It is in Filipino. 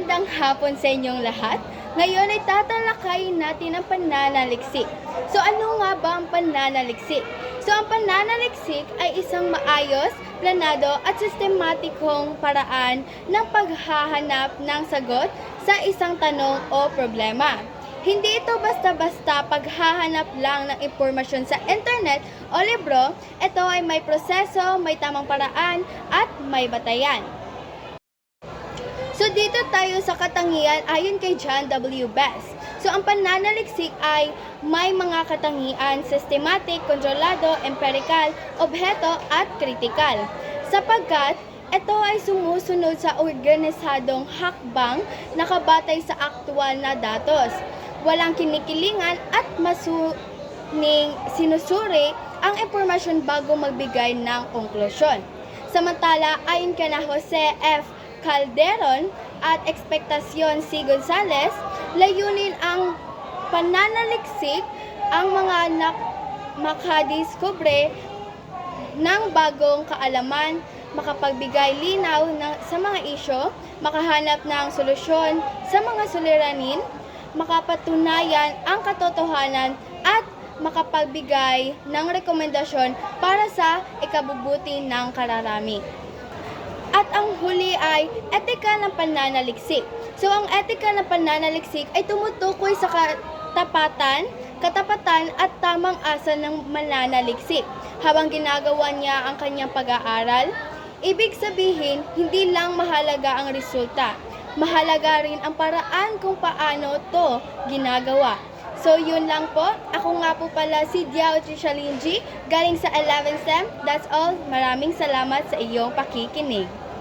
Magandang hapon sa inyong lahat. Ngayon ay tatalakayin natin ang pananaliksik. So ano nga ba ang pananaliksik? So ang pananaliksik ay isang maayos, planado at sistematikong paraan ng paghahanap ng sagot sa isang tanong o problema. Hindi ito basta-basta paghahanap lang ng impormasyon sa internet o libro. Ito ay may proseso, may tamang paraan at may batayan. So dito tayo sa katangian ayon kay John W. Best. So ang pananaliksik ay may mga katangian systematic, kontrolado, empirical, obheto at kritikal. Sapagkat ito ay sumusunod sa organisadong hakbang nakabatay sa aktwal na datos. Walang kinikilingan at masuning sinusuri ang impormasyon bago magbigay ng konklusyon. Samantala, ayon kay Jose F. Calderon at Expectacion C. Gonzales, layunin ang pananaliksik ang mga makadiskubre ng bagong kaalaman, makapagbigay linaw sa mga isyo, makahanap ng solusyon sa mga suliranin, makapatunayan ang katotohanan at makapagbigay ng rekomendasyon para sa ikabubuti ng kararami. At ang huli ay etika ng pananaliksik. So ang etika ng pananaliksik ay tumutukoy sa katapatan at tamang asa ng mananaliksik habang ginagawa niya ang kanyang pag-aaral. Ibig sabihin, hindi lang mahalaga ang resulta, mahalaga rin ang paraan kung paano to ginagawa. So yun lang po. Ako nga po pala si Diao Trishalinji galing sa 11th SEM. That's all. Maraming salamat sa iyong pakikinig.